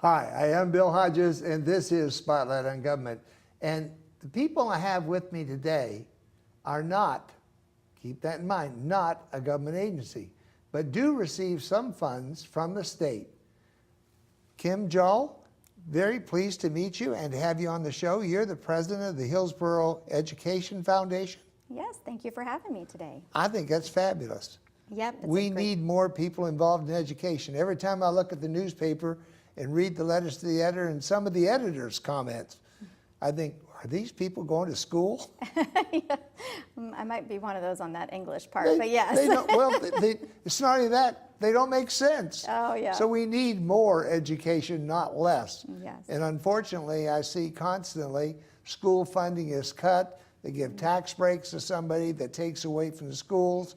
Hi, I am Bill Hodges, and this is Spotlight on Government. And the people I have with me today are not, keep that in mind, not a government agency, but do receive some funds from the state. Kim Joel, very pleased to meet you and to have you on the show. You're the president of the Hillsborough Education Foundation. Yes, thank you for having me today. I think that's fabulous. Yep. We need more people involved in education. Every time I look at the newspaper and read the letters to the editor and some of the editor's comments, I think, are these people going to school? Yeah. I might be one of those on that English part, but yes. It's not only that, they don't make sense. Oh, yeah. So we need more education, not less. Yes. And unfortunately, I see constantly school funding is cut. They give tax breaks to somebody that takes away from the schools.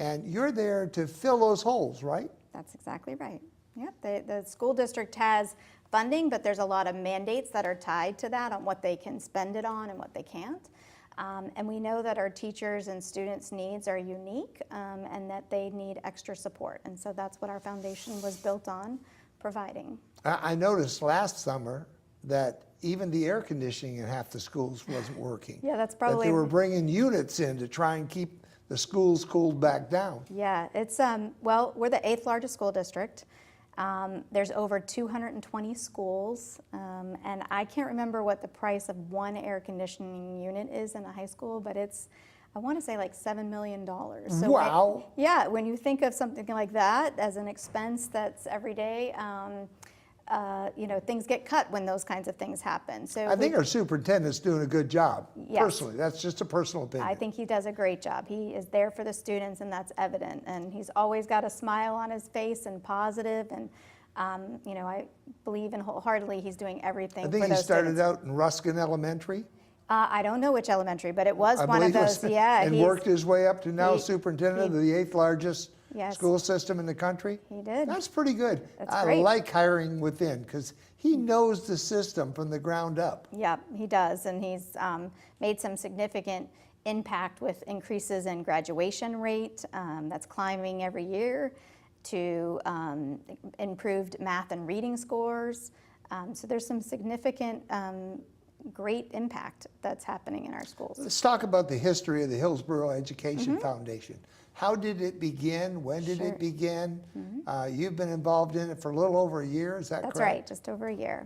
And you're there to fill those holes, right? That's exactly right. Yep. The school district has funding, but there's a lot of mandates that are tied to that on what they can spend it on and what they can't. And we know that our teachers and students' needs are unique and that they need extra support. And so that's what our foundation was built on providing. I noticed last summer that even the air conditioning in half the schools wasn't working. Yeah, that's probably. That they were bringing units in to try and keep the schools cooled back down. Yeah, it's, well, we're the 8th largest school district. There's over 220 schools, and I can't remember what the price of one air conditioning unit is in a high school, but it's, I want to say like $7 million. So wow. Yeah, when you think of something like that as an expense that's every day, you know, things get cut when those kinds of things happen. So I think our superintendent's doing a good job. Yes. Personally, that's just a personal opinion. I think he does a great job. He is there for the students, and that's evident. And he's always got a smile on his face and positive. And you know, I believe in wholeheartedly he's doing everything. I think for he those started students. out in Ruskin Elementary. I don't know which elementary, but it was I one of believe those. was, Yeah, and worked his way up to now superintendent of the 8th largest Yes. school system in the country. He did. That's pretty good. That's I great. like hiring within because he knows the system from the ground up. Yeah, he does, and he's made some significant impact with increases in graduation rate that's climbing every year, to improved math and reading scores. So there's some significant great impact that's happening in our schools. Let's talk about the history of the Hillsborough Education Foundation. How did it begin? When did it begin? You've been involved in it for a little over a year, is that correct? That's right, just over a year.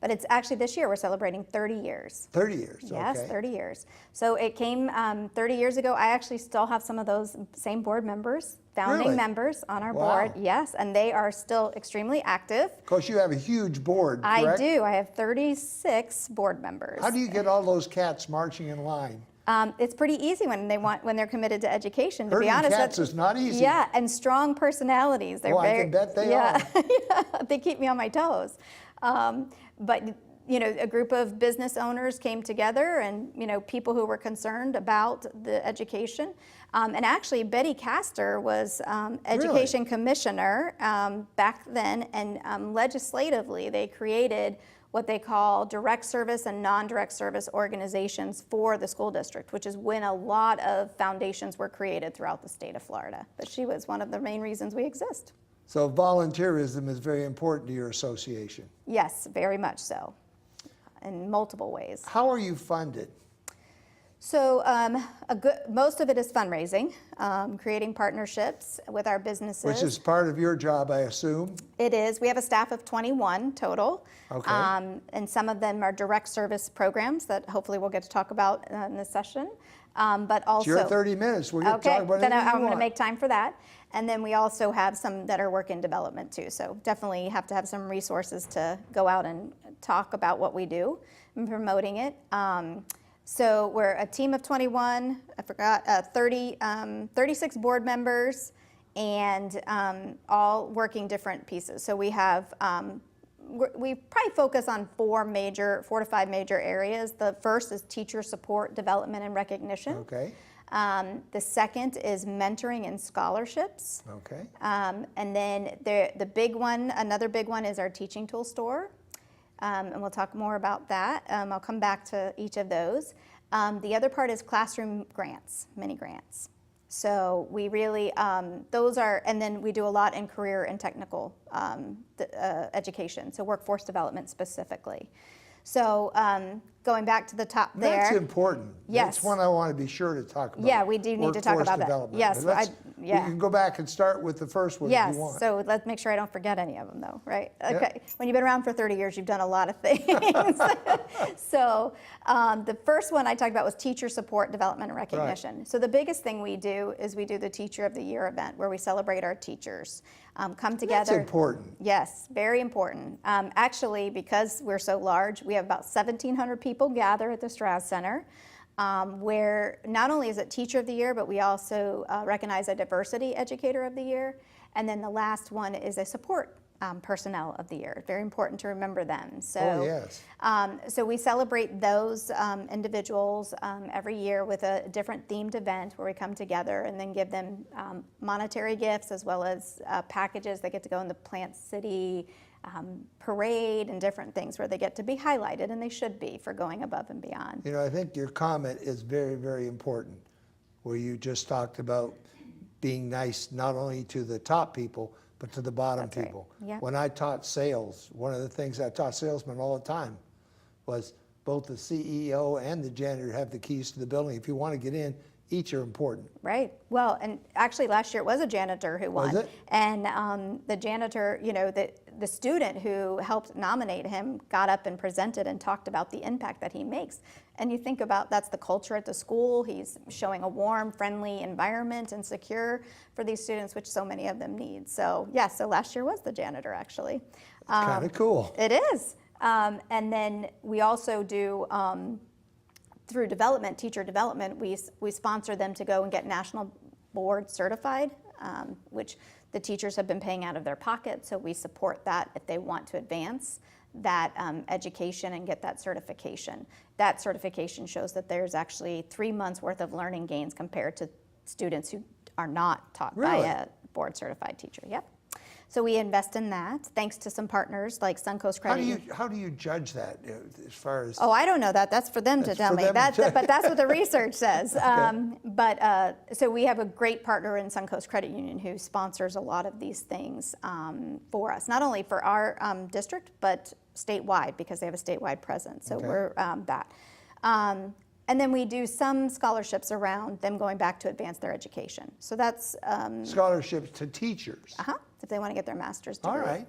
But it's actually this year we're celebrating 30 years. 30 years, Yes, okay. 30 years. So it came 30 years ago. I actually still have some of those same board members, founding Really? members on our Wow. board. Yes, and they are still extremely active. Of course, you have a huge board, correct? I do. I have 36 board members. How do you get all those cats marching in line? It's pretty easy when they're committed to education. To Herding be honest, cats is not easy. Yeah, and strong personalities. They're I can bet they are. Yeah, they keep me on my toes. But you know, a group of business owners came together, and you know, people who were concerned about the education. And actually, Betty Castor was education commissioner back then, and legislatively they created what they call direct service and non-direct service organizations for the school district, which is when a lot of foundations were created throughout the state of Florida. But she was one of the main reasons we exist. So volunteerism is very important to your association. Yes, very much so, in multiple ways. How are you funded? So most of it is fundraising, creating partnerships with our businesses. Which is part of your job, I assume? It is. We have a staff of 21 total. Okay. And some of them are direct service programs that hopefully we'll get to talk about in this session. But also, It's your 30 minutes. We're going to okay, talk about then anything you I'm going to want. make time for that. And then we also have some that are work in development too. So definitely have to have some resources to go out and talk about what we do and promoting it. So we're a team of 21, 36 board members, and all working different pieces. So we have, we probably focus on 4 to 5 major areas. The first is teacher support, development, and recognition. Okay. The second is mentoring and scholarships. Okay. And then the big one, another big one is our teaching tool store. And we'll talk more about that. I'll come back to each of those. The other part is classroom grants, mini grants. So we really, those are, and then we do a lot in career and technical education, so workforce development specifically. So going back to the top there. That's important. Yes. That's one I want to be sure to talk about. Yeah, we do need to talk Workforce about that. development. Yes, But yeah. We can go back and start with the first one if Yes, you want. so let's make sure I don't forget any of them though, right? Yep. Okay, when you've been around for 30 years, you've done a lot of things. So the first one I talked about was teacher support, development, and recognition. So the biggest thing we do is we do the Teacher of the Year event where we celebrate our teachers. Come together. That's important. Yes, very important. Actually, because we're so large, we have about 1,700 people gather at the Strass Center, where not only is it Teacher of the Year, but we also recognize a Diversity Educator of the Year. And then the last one is a Support Personnel of the Year. Very important to remember them. So, Oh, yes. So we celebrate those individuals every year with a different themed event where we come together and then give them monetary gifts as well as packages. They get to go in the Plant City parade and different things where they get to be highlighted, and they should be for going above and beyond. You know, I think your comment is very, very important, where you just talked about being nice not only to the top people, but to the bottom That's right. people. Yeah. When I taught sales, one of the things I taught salesmen all the time was both the CEO and the janitor have the keys to the building. If you want to get in, each are important. Right. Well, and actually last year it was a janitor who won. Was it? And the janitor, you know, the student who helped nominate him got up and presented and talked about the impact that he makes. And you think about that's the culture at the school. He's showing a warm, friendly environment and secure for these students, which so many of them need. So yeah, so last year was the janitor actually. Kind of cool. It is. And then we also do, through development, teacher development, we sponsor them to go and get national board certified, which the teachers have been paying out of their pocket. So we support that if they want to advance that education and get that certification. That certification shows that there's actually 3 months worth of learning gains compared to students who are not taught by Really? a board certified teacher. Yep. So we invest in that, thanks to some partners like Suncoast Credit. How do you judge that as far as? Oh, I don't know that. That's for them to That's tell for me. them to But that's what the research says. Okay. So we have a great partner in Suncoast Credit Union who sponsors a lot of these things for us, not only for our district, but statewide, because they have a statewide presence. So Okay. we're that. And then we do some scholarships around them going back to advance their education. So that's Scholarships to teachers. if they want to get their master's degree. All right.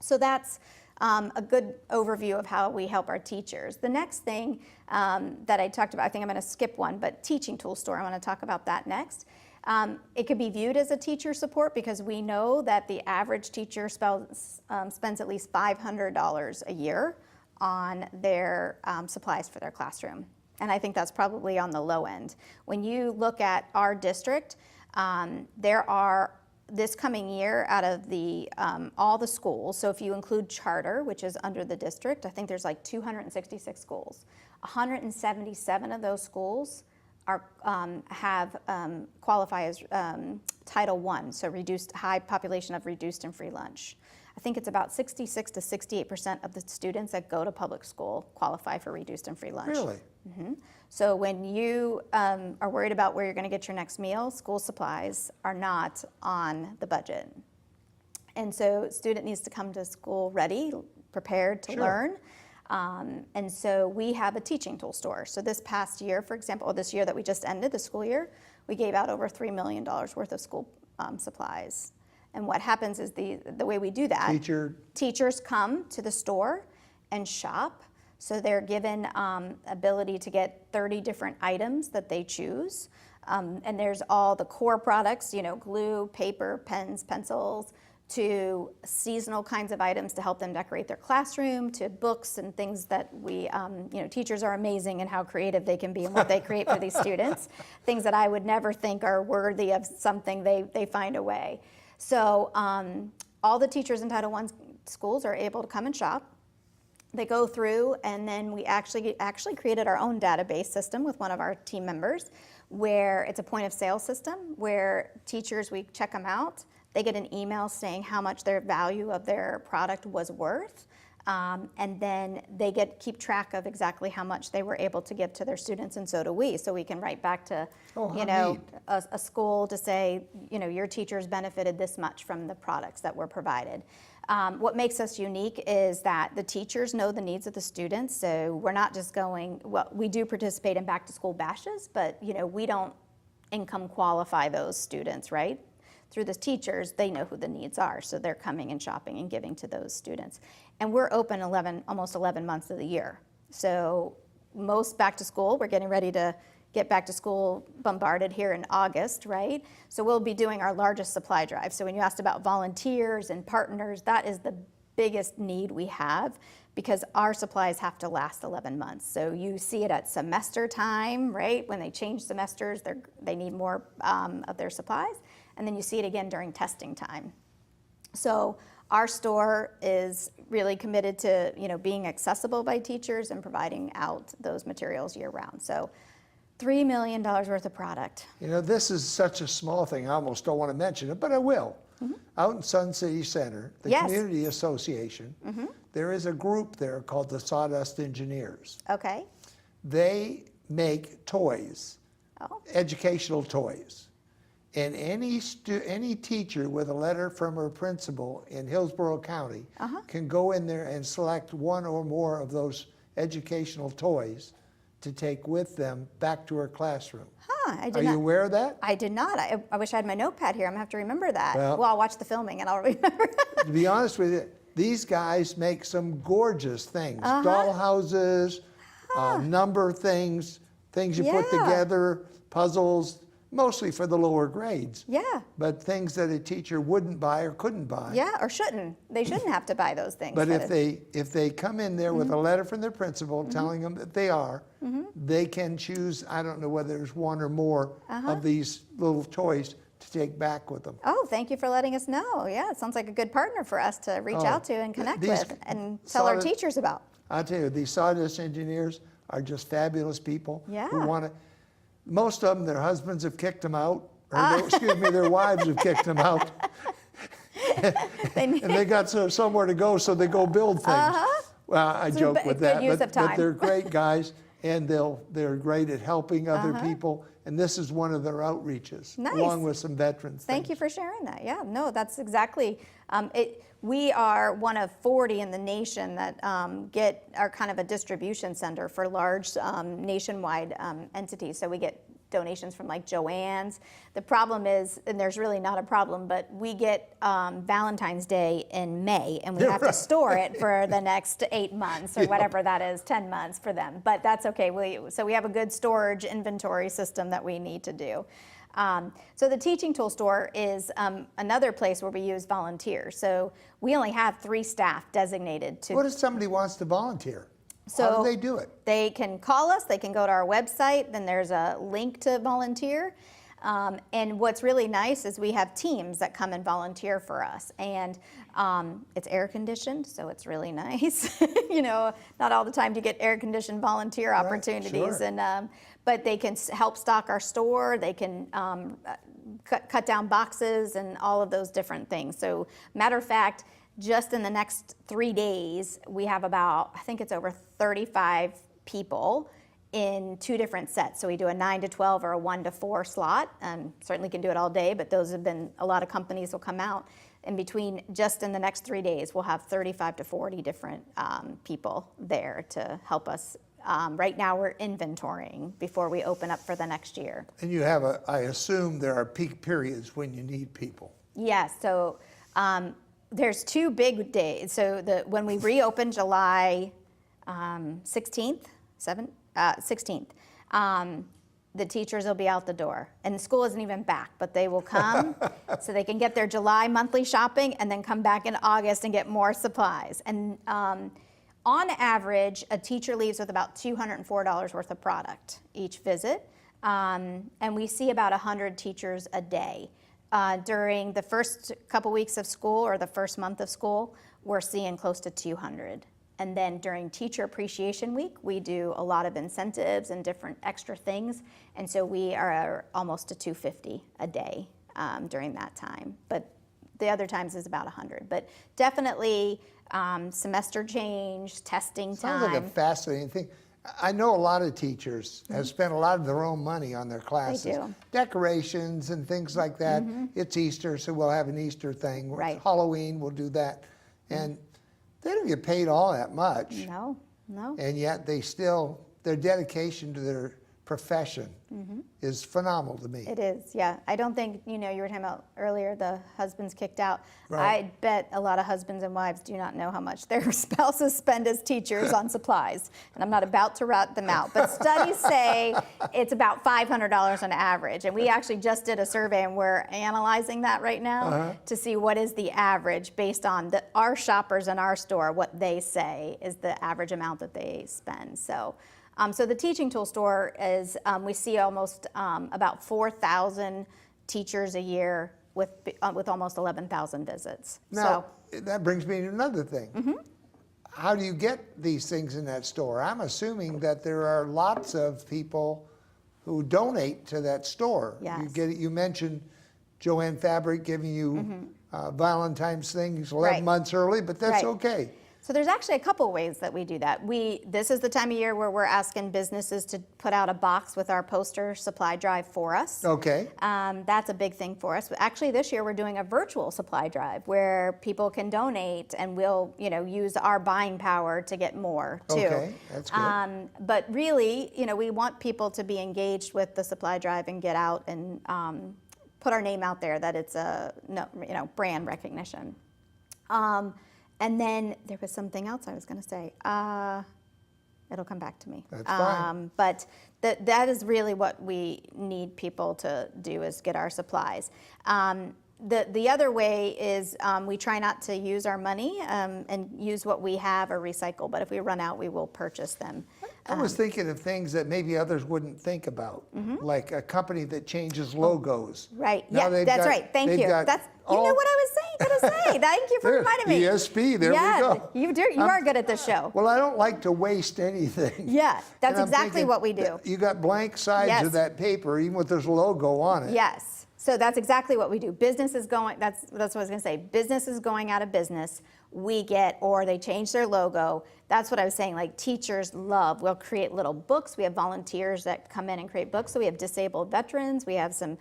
So that's a good overview of how we help our teachers. The next thing that I talked about, I think I'm going to skip one, but teaching tool store, I want to talk about that next. It could be viewed as a teacher support because we know that the average teacher spends at least $500 a year on their supplies for their classroom. And I think that's probably on the low end. When you look at our district, there are this coming year out of the all the schools, so if you include charter, which is under the district, I think there's like 266 schools. 177 of those schools are qualify as Title I, so reduced high population of reduced and free lunch. I think it's about 66 to 68% of the students that go to public school qualify for reduced and free lunch. Really? So when you are worried about where you're going to get your next meal, school supplies are not on the budget. And so student needs to come to school ready, prepared to Sure. learn. And so we have a teaching tool store. So this past year, for example, or this year that we just ended, the school year, we gave out over $3 million worth of school supplies. And what happens is the way we do that, teachers come to the store and shop. So they're given ability to get 30 different items that they choose. And there's all the core products, you know, glue, paper, pens, pencils, to seasonal kinds of items to help them decorate their classroom, to books and things that we, you know, teachers are amazing in how creative they can be and what they create for these students. Things that I would never think are worthy of something, they find a way. So all the teachers in Title I schools are able to come and shop. They go through, and then we actually created our own database system with one of our team members, where it's a point of sale system where teachers, we check them out. They get an email saying how much their value of their product was worth. And then they keep track of exactly how much they were able to give to their students, and so do we. So we can write back to, how neat. a school to say, your teachers benefited this much from the products that were provided. What makes us unique is that the teachers know the needs of the students. So we're not just we do participate in back to school bashes, but we don't income qualify those students, right? Through the teachers, they know who the needs are, so they're coming and shopping and giving to those students. And we're open almost 11 months of the year. So most back to school, we're getting ready to get back to school bombarded here in August, right? So we'll be doing our largest supply drive. So when you asked about volunteers and partners, that is the biggest need we have, because our supplies have to last 11 months. So you see it at semester time, right? When they change semesters, they need more of their supplies. And then you see it again during testing time. So our store is really committed to being accessible by teachers and providing out those materials year round. So $3 million worth of product. This is such a small thing, I almost don't want to mention it, but I will. Out in Sun City Center, the Yes. Community Association, there is a group there called the Sawdust Engineers. Okay. They make toys, Oh. educational toys. And any teacher with a letter from her principal in Hillsborough County can go in there and select one or more of those educational toys to take with them back to her classroom. I did Are not. you aware of that? I did not. I wish I had my notepad here. I'm gonna have to remember that. Well- I'll watch the filming and I'll remember. To be honest with you, these guys make some gorgeous things. Doll houses, number things you put Yeah. together, puzzles, mostly for the lower grades. Yeah. But things that a teacher wouldn't buy or couldn't buy. Yeah, or shouldn't. They shouldn't have to buy those things. But That if they come in there with a letter from their principal telling them that they are, they can choose, I don't know whether there's one or more of these little toys to take back with them. Oh, thank you for letting us know. Yeah, it sounds like a good partner for us to reach out to and connect these with and tell our sawdust- teachers about. I'll tell you, these Sawdust Engineers are just fabulous people who Yeah. want to. Most of them, their husbands have kicked them out, or their wives have kicked them out, and they got somewhere to go, so they go build things. Well, I joke with good that, use but of time. they're great guys, and they're great at helping other people, and this is one of their outreaches, Nice. along with some veterans. Thank you for sharing that. Yeah, no, that's exactly it. We are one of 40 in the nation that are kind of a distribution center for large nationwide entities. So we get donations from like Joann's. The problem is, and there's really not a problem, but we get Valentine's Day in May, and we have to store it for the next 8 months or whatever that is, 10 months for them. But that's okay. So we have a good storage inventory system that we need to do. So the teaching tool store is another place where we use volunteers. So we only have 3 staff designated to. What if somebody wants to volunteer? So how do they do it? They can call us, they can go to our website, then there's a link to volunteer. And what's really nice is we have teams that come and volunteer for us. And it's air conditioned, so it's really nice. Not all the time do you get air conditioned volunteer opportunities. sure. And but they can help stock our store, they can cut down boxes and all of those different things. So matter of fact, just in the next 3 days, we have about, I think it's over 35 people in 2 different sets. So we do a 9 to 12 or a 1 to 4 slot. Certainly can do it all day, but those have been, a lot of companies will come out. In between, just in the next 3 days, we'll have 35 to 40 different people there to help us. Right now we're inventorying before we open up for the next year. And you have I assume there are peak periods when you need people. Yes, so there's 2 big days. So when we reopen July 16th, 16th, the teachers will be out the door. And school isn't even back, but they will come so they can get their July monthly shopping and then come back in August and get more supplies. And on average, a teacher leaves with about $204 worth of product each visit. And we see about 100 teachers a day. During the first couple weeks of school or the first month of school, we're seeing close to 200. And then during Teacher Appreciation Week, we do a lot of incentives and different extra things. And so we are almost to 250 a day during that time. But the other times is about 100. But definitely semester change, testing Sounds time. like a fascinating thing. I know a lot of teachers have spent a lot of their own money on their classes. do. Decorations and things like that. It's Easter, so we'll have an Easter thing. Right. Halloween, we'll do that. And they don't get paid all that much. No, no. And yet they still, their dedication to their profession is phenomenal to me. It is, yeah. I don't think, you were talking about earlier, the husbands kicked out. Right. I bet a lot of husbands and wives do not know how much their spouses spend as teachers on supplies. And I'm not about to rat them out, but studies say it's about $500 on average. And we actually just did a survey, and we're analyzing that right now to see what is the average based on our shoppers in our store, what they say is the average amount that they spend. So the teaching tool store is, we see almost about 4,000 teachers a year with almost 11,000 visits. Now, that brings me to another thing. How do you get these things in that store? I'm assuming that there are lots of people who donate to that store. Yes. You mentioned Joanne Fabric giving you Valentine's things 11 Right. months early, but that's Right. okay. So there's actually a couple ways that we do that. This is the time of year where we're asking businesses to put out a box with our poster supply drive for us. Okay. That's a big thing for us. But actually, this year we're doing a virtual supply drive where people can donate, and we'll, use our buying power to get more too. Okay, that's good. But really, we want people to be engaged with the supply drive and get out and put our name out there that it's a brand recognition. And then there was something else I was going to say. It'll come back to me. That's fine. But that is really what we need people to do, is get our supplies. The other way is we try not to use our money and use what we have or recycle. But if we run out, we will purchase them. I was thinking of things that maybe others wouldn't think about, like a company that changes logos. Right. Now Yeah, they've that's got- right. Thank they've you. got That's you know all- what I was going to say. Thank you for There, reminding me. ESP, there we yeah, go. You are good at this show. Well, I don't like to waste anything. Yeah, that's And I'm exactly thinking what we do. that You got blank sides Yes. of that paper, even with this logo on it. Yes. So that's exactly what we do. Business is going, that's what I was going to say. Business is going out of business. Or they change their logo. That's what I was saying. Like, teachers love, we'll create little books. We have volunteers that come in and create books. So we have disabled veterans. We have some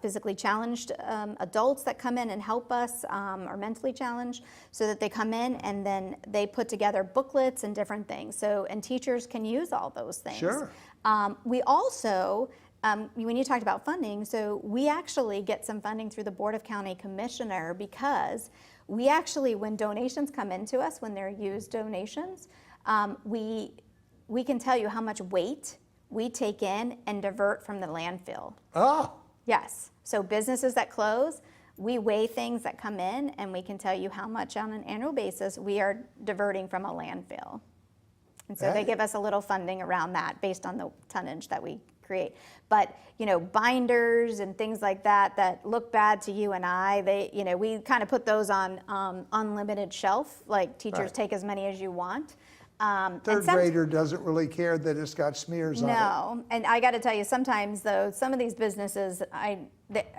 physically challenged adults that come in and help us, or mentally challenged, so that they come in and then they put together booklets and different things. And teachers can use all those things. Sure. We also, when you talked about funding, so we actually get some funding through the Board of County Commissioner, because we actually, when donations come into us, when they're used donations, we can tell you how much weight we take in and divert from the landfill. Oh, Yes. So businesses that close, we weigh things that come in, and we can tell you how much on an annual basis we are diverting from a landfill. And so they give us a little funding around that based on the tonnage that we create. But, binders and things like that look bad to you and I, we kind of put those on unlimited shelf, like teachers Right. take as many as you want. third grader doesn't really care that it's got smears on it. No, and I got to tell you, sometimes though, some of these businesses, I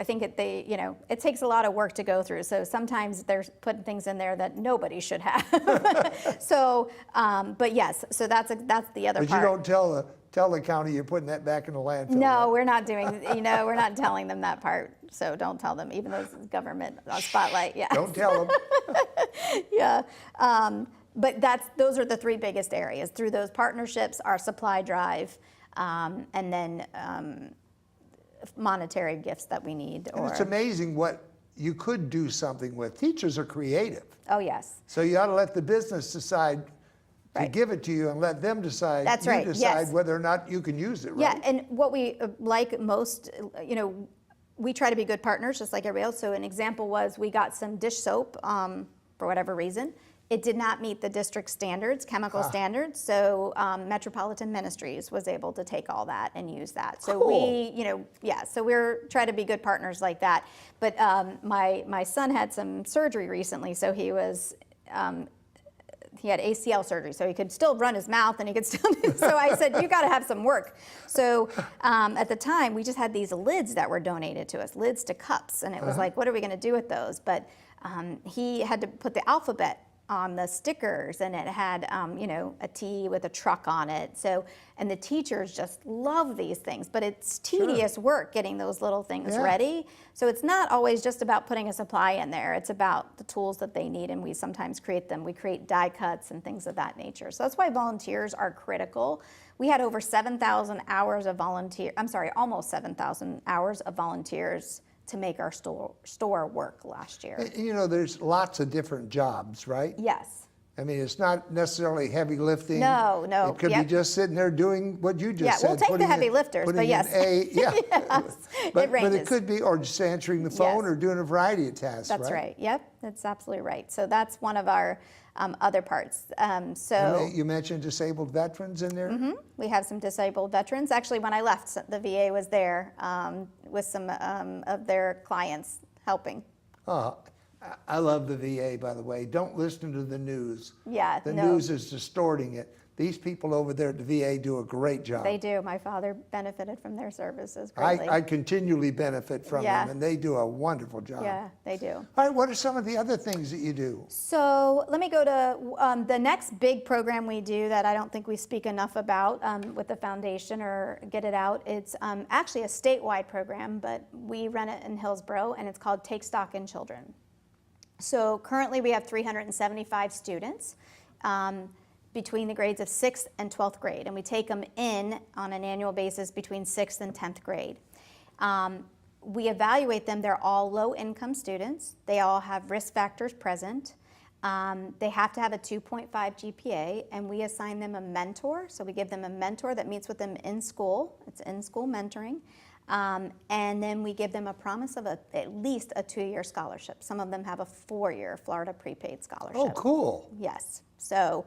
think it takes a lot of work to go through. So sometimes they're putting things in there that nobody should have. So, but yes, so that's the other But part. you don't tell the county you're putting that back in the landfill. No, we're not doing. We're not telling them that part. So don't tell them, even though it's government spotlight. Yeah. Don't tell them. Yeah. But those are the three biggest areas. Through those partnerships, our supply drive, and then monetary gifts that we need. And it's amazing what you could do something with. Teachers are creative. Oh, yes. So you ought to let the business decide to Right. give it to you, and let them decide. That's you right, decide yes. whether or not you can use it, right? Yeah, and what we like most, we try to be good partners, just like everybody else. So an example was we got some dish soap for whatever reason. It did not meet the district standards, chemical standards. So Metropolitan Ministries was able to take all that and use that. So Cool. so we're trying to be good partners like that. But my son had some surgery recently, so he had ACL surgery, so he could still run his mouth and he could still. So I said, you got to have some work. So at the time, we just had these lids that were donated to us, lids to cups, and it was like, what are we going to do with those? But he had to put the alphabet on the stickers, and it had, a T with a truck on it. So, and the teachers just love these things, but it's tedious work getting those little things ready. So it's not always just about putting a supply in there. It's about the tools that they need, and we sometimes create them. We create die cuts and things of that nature. So that's why volunteers are critical. We had over 7,000 hours of almost 7,000 hours of volunteers to make our store work last year. You know, there's lots of different jobs, right? Yes. I mean, it's not necessarily heavy lifting. No. It could be just sitting there doing what you just said. We'll take the heavy lifters, but yes. Yes, it ranges. But it could be, or just answering the phone or doing a variety of tasks, That's right. Yep, that's absolutely right. So that's one of our other parts. So you mentioned disabled veterans in there? we have some disabled veterans. Actually, when I left, the VA was there with some of their clients helping. Oh, I love the VA, by the way. Don't listen to the news. Yeah, The news is distorting it. These people over there at the VA do a great job. They do. My father benefited from their services greatly. I continually benefit from them, and they do a wonderful job. Yeah, they do. All right, what are some of the other things that you do? So let me go to the next big program we do that I don't think we speak enough about with the foundation or get it out. It's actually a statewide program, but we run it in Hillsborough, and it's called Take Stock in Children. So currently we have 375 students between the grades of 6th and 12th grade, and we take them in on an annual basis between 6th and 10th grade. We evaluate them. They're all low-income students. They all have risk factors present. They have to have a 2.5 GPA, and we assign them a mentor. So we give them a mentor that meets with them in school. It's in-school mentoring. And then we give them a promise of at least a 2-year scholarship. Some of them have a 4-year Florida prepaid scholarship. Oh, cool. Yes. So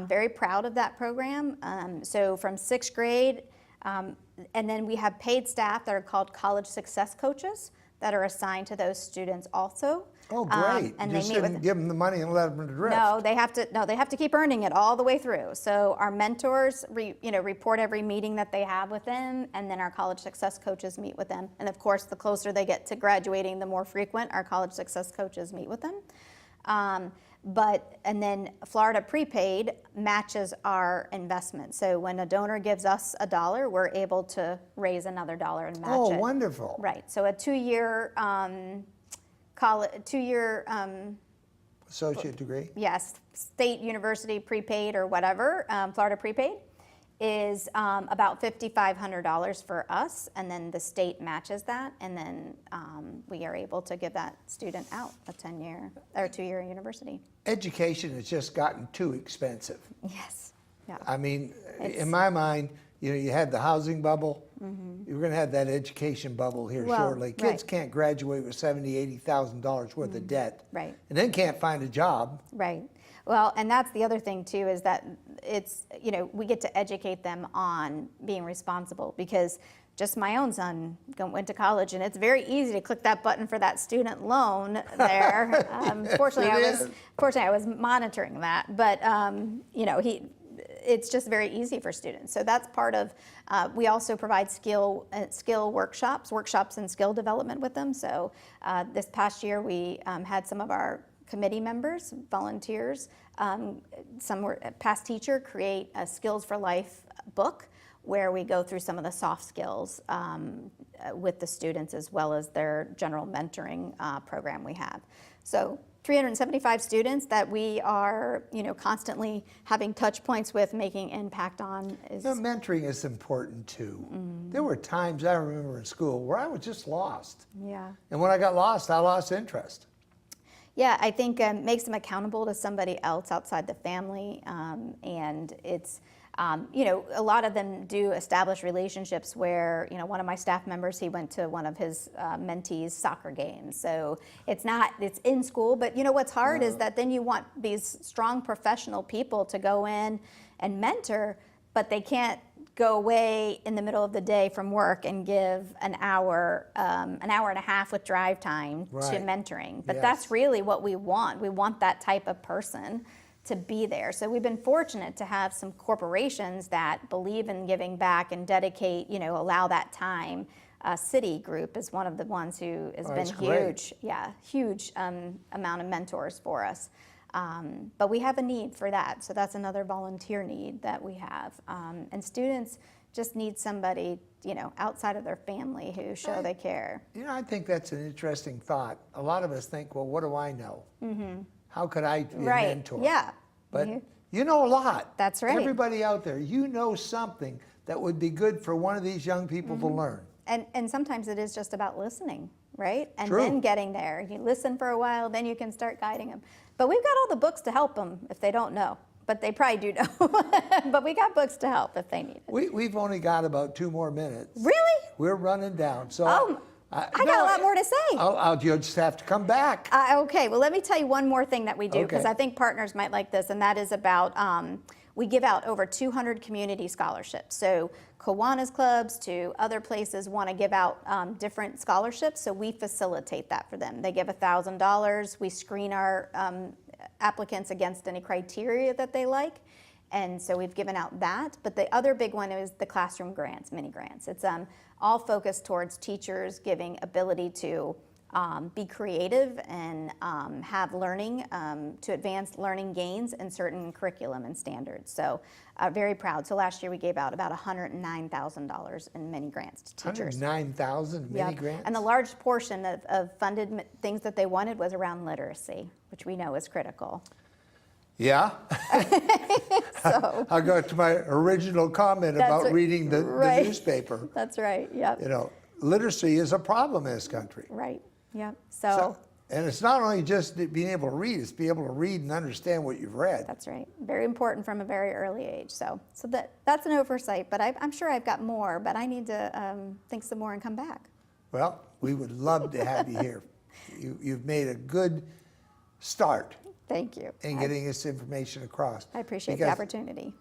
very proud of that program. So from 6th grade, and then we have paid staff that are called college success coaches that are assigned to those students also. Oh, great! And Just they meet didn't give them the money and let them drift. No, they have to keep earning it all the way through. So our mentors, report every meeting that they have with them, and then our college success coaches meet with them. And of course, the closer they get to graduating, the more frequent our college success coaches meet with them. And then Florida Prepaid matches our investment. So when a donor gives us $1, we're able to raise another $1 and match it. Oh, wonderful. Right. So a 2-year Associate degree? Yes, state university prepaid or whatever, Florida Prepaid, is about $5,500 for us, and then the state matches that, and then we are able to give that student out a 10-year or 2-year university. Education has just gotten too expensive. Yes. Yeah. I mean, in my mind, you had the housing bubble. You're going to have that education bubble here shortly. Kids can't graduate with $70,000, $80,000 worth of debt. Right. And then can't find a job. Right. Well, and that's the other thing too, is that it's, we get to educate them on being responsible, because just my own son went to college, and it's very easy to click that button for that student loan there. Fortunately, I was monitoring that, but it's just very easy for students. So that's part of, we also provide skill workshops and skill development with them. So this past year we had some of our committee members, volunteers, some were past teacher, create a Skills for Life book where we go through some of the soft skills with the students, as well as their general mentoring program we have. So 375 students that we are, constantly having touch points with, making impact on. Mentoring is important too. There were times I remember in school where I was just lost. Yeah. And when I got lost, I lost interest. Yeah, I think makes them accountable to somebody else outside the family, and it's, a lot of them do establish relationships where, one of my staff members, he went to one of his mentees' soccer games. So it's in school, but what's hard is that then you want these strong professional people to go in and mentor, but they can't go away in the middle of the day from work and give an hour and a half with drive time to mentoring. But that's really what we want. We want that type of person to be there. So we've been fortunate to have some corporations that believe in giving back and dedicate, allow that time city group is one of the ones who has Oh, been that's great. huge. Yeah, huge amount of mentors for us. But we have a need for that. So that's another volunteer need that we have. And students just need somebody, outside of their family who show they care. I think that's an interesting thought. A lot of us think, well, what do I know? Mm-hmm. How could I be a mentor? Yeah. But you know a lot. That's right. Everybody out there, you know something that would be good for one of these young people to learn. And sometimes it is just about listening, right? And True. then getting there. You listen for a while, then you can start guiding them. But we've got all the books to help them if they don't know. But they probably do know. But we got books to help if they need it. We've only got about 2 more minutes. Really? We're running down. So I got a lot more to say. You'll just have to come back. Okay, well, let me tell you one more thing that we do, because I think partners might like this, and that is about, we give out over 200 community scholarships. So Kiwanis clubs to other places want to give out different scholarships, so we facilitate that for them. They give $1,000. We screen our applicants against any criteria that they like. And so we've given out that. But the other big one is the classroom grants, mini grants. It's all focused towards teachers giving ability to be creative and have learning, to advance learning gains in certain curriculum and standards. So very proud. So last year we gave out about $109,000 in mini grants to teachers. 109,000 mini grants? And the large portion of funded things that they wanted was around literacy, which we know is critical. Yeah. So I'll go to my original comment about reading the newspaper. That's right, yep. Literacy is a problem in this country. Right, yep. So and it's not only just being able to read, it's being able to read and understand what you've read. that's right. Very important from a very early age. So that's an oversight, but I'm sure I've got more, but I need to think some more and come back. Well, we would love to have you here. You've made a good start. Thank you. In getting this information across. I appreciate the opportunity.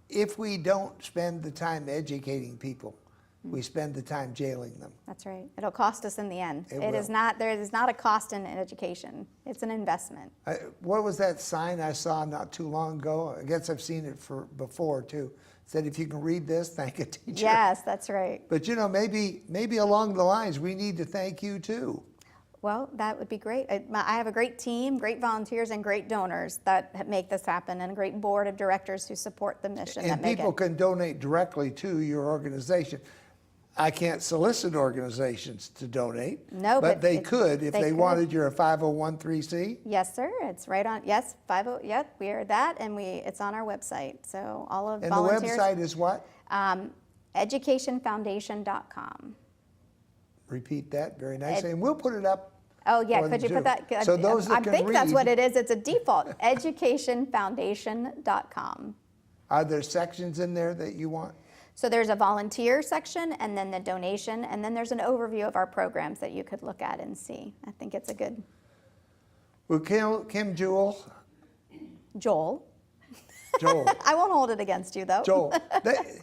If we don't spend the time educating people, we spend the time jailing them. That's right. It'll cost us in the end. It is not. There is not a cost in education. It's an investment. What was that sign I saw not too long ago? I guess I've seen it before too. It said, if you can read this, thank a teacher. Yes, that's right. But maybe along the lines, we need to thank you too. Well, that would be great. I have a great team, great volunteers, and great donors that make this happen, and a great board of directors who support the mission. And people can donate directly to your organization. I can't solicit organizations to donate. No, but they could if they wanted. You're a 501(c)(3). Yes, sir. It's right on. Yes, 50. Yep, we are that, and it's on our website. So all of volunteers. And the website is what? Educationfoundation.com. Repeat that very nicely, and we'll put it up. Oh yeah, could you put that? So those that can read. I think that's what it is. It's a default. Educationfoundation.com. Are there sections in there that you want? So there's a volunteer section, and then the donation, and then there's an overview of our programs that you could look at and see. I think it's a good. Well, Kim Joel. Joel. I won't hold it against you, though. Joel.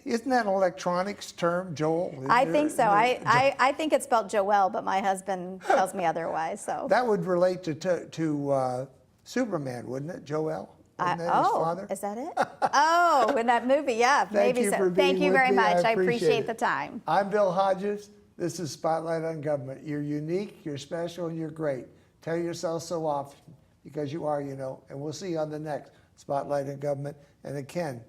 Isn't that an electronics term, Joel? I think so. I think it's spelled Joel, but my husband tells me otherwise. So that would relate to Superman, wouldn't it, Joel? Isn't that his father? Is that it? Oh, in that movie, yeah, maybe so. Thank you very much. I appreciate the time. I'm Bill Hodges. This is Spotlight on Government. You're unique, you're special, and you're great. Tell yourself so often, because you are, and we'll see you on the next Spotlight on Government. And again,